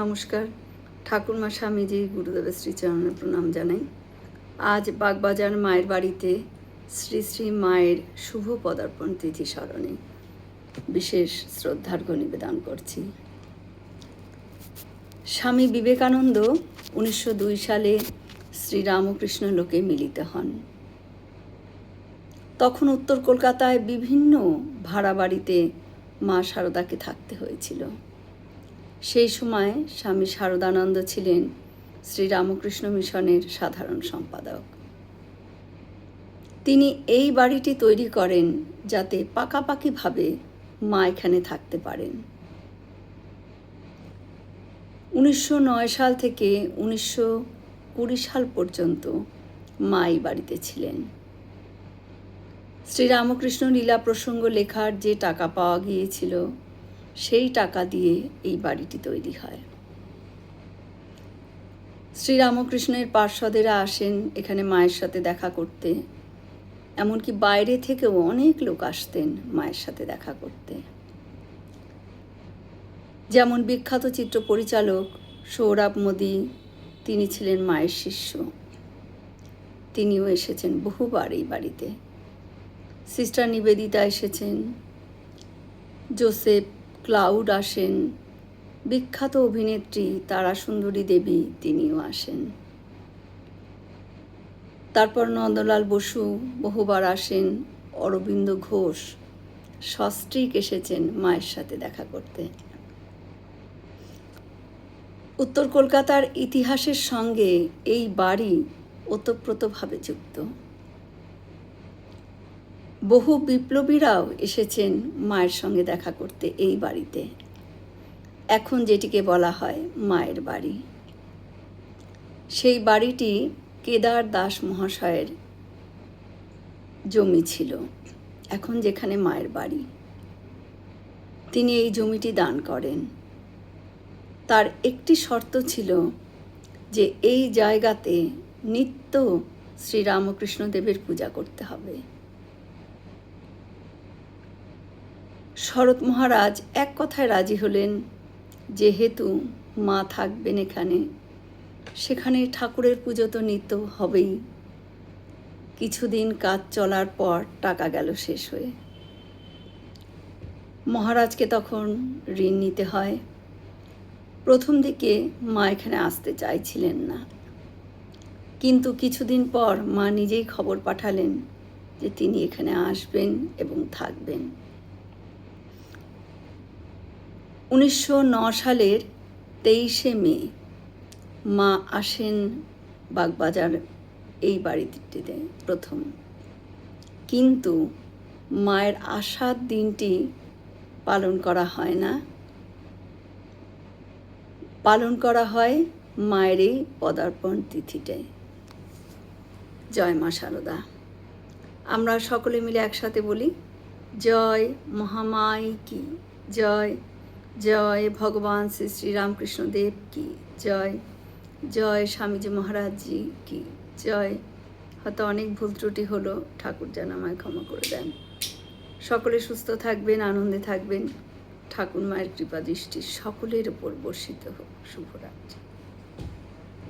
নমস্কার। ঠাকুরমা স্বামীজি গুরুদেবের শ্রীচরণে প্রণাম জানাই। আজ বাগবাজার মায়ের বাড়িতে শ্রী শ্রী মায়ের শুভ পদার্পণ তিথি স্মরণে বিশেষ শ্রদ্ধার্ঘ্য নিবেদন করছি। স্বামী বিবেকানন্দ 1902 সালে শ্রীরামকৃষ্ণ লোকে মিলিত হন। তখন উত্তর কলকাতায় বিভিন্ন ভাড়া বাড়িতে মা শারদাকে থাকতে হয়েছিল। সেই সময় স্বামী শারদানন্দ ছিলেন শ্রীরামকৃষ্ণ মিশনের সাধারণ সম্পাদক। তিনি এই বাড়িটি তৈরি করেন যাতে পাকাপাকিভাবে মা এখানে থাকতে পারেন। 1909 সাল থেকে 1920 সাল পর্যন্ত মা এই বাড়িতে ছিলেন। শ্রীরামকৃষ্ণ লীলা প্রসঙ্গ লেখার যে টাকা পাওয়া গিয়েছিল সেই টাকা দিয়ে এই বাড়িটি তৈরি হয়। শ্রীরামকৃষ্ণের পার্ষদেরা আসেন এখানে মায়ের সাথে দেখা করতে, এমনকি বাইরে থেকেও অনেক লোক আসতেন মায়ের সাথে দেখা করতে। যেমন বিখ্যাত চিত্র পরিচালক সৌরভ মোদী, তিনি ছিলেন মায়ের শিষ্য। তিনিও এসেছেন বহুবার এই বাড়িতে। সিস্টার নিবেদিতা এসেছেন, জোসেফ ক্লাউড আসেন, বিখ্যাত অভিনেত্রী তারাসুন্দরী দেবী তিনিও আসেন। তারপর নন্দলাল বসু বহুবার আসেন, অরবিন্দ ঘোষ সস্ত্রীক এসেছেন মায়ের সাথে দেখা করতে। উত্তর কলকাতার ইতিহাসের সঙ্গে এই বাড়ি ওতপ্রোতভাবে যুক্ত। বহু বিপ্লবীরাও এসেছেন মায়ের সঙ্গে দেখা করতে এই বাড়িতে, এখন যেটিকে বলা হয় মায়ের বাড়ি। সেই বাড়িটি কেদার দাস মহাশয়ের জমি ছিল, এখন যেখানে মায়ের বাড়ি। তিনি এই জমিটি দান করেন। তার একটি শর্ত ছিল যে এই জায়গাতে নিত্য শ্রীরামকৃষ্ণ দেবের পূজা করতে হবে। শরৎ মহারাজ এক কথায় রাজি হলেন, যেহেতু মা থাকবেন এখানে, সেখানে ঠাকুরের পুজো তো নিত্য হবেই। কিছুদিন কাজ চলার পর টাকা গেল শেষ হয়ে। মহারাজকে তখন ঋণ নিতে হয়। প্রথম দিকে মা এখানে আসতে চাইছিলেন না, কিন্তু কিছুদিন পর মা নিজেই খবর পাঠালেন যে তিনি এখানে আসবেন এবং থাকবেন। 1909 সালের 23শে মে মা আসেন বাগবাজার এই বাড়িটিতে প্রথম। কিন্তু মায়ের আসার দিনটি পালন করা হয় না, পালন করা হয় মায়ের এই পদার্পণ তিথিটাই। জয় মা শারদা। আমরা সকলে মিলে একসাথে বলি, জয় মহামাই কি জয়, জয় ভগবান শ্রী শ্রীরামকৃষ্ণ দেব কি জয়, জয় স্বামীজি মহারাজজি কি জয়। হয়তো অনেক ভুল ত্রুটি হলো, ঠাকুর যেন আমায় ক্ষমা করে দেন। সকলে সুস্থ থাকবেন, আনন্দে থাকবেন। ঠাকুর মায়ের কৃপা দৃষ্টি সকলের উপর বর্ষিত হোক। শুভরাত্রি।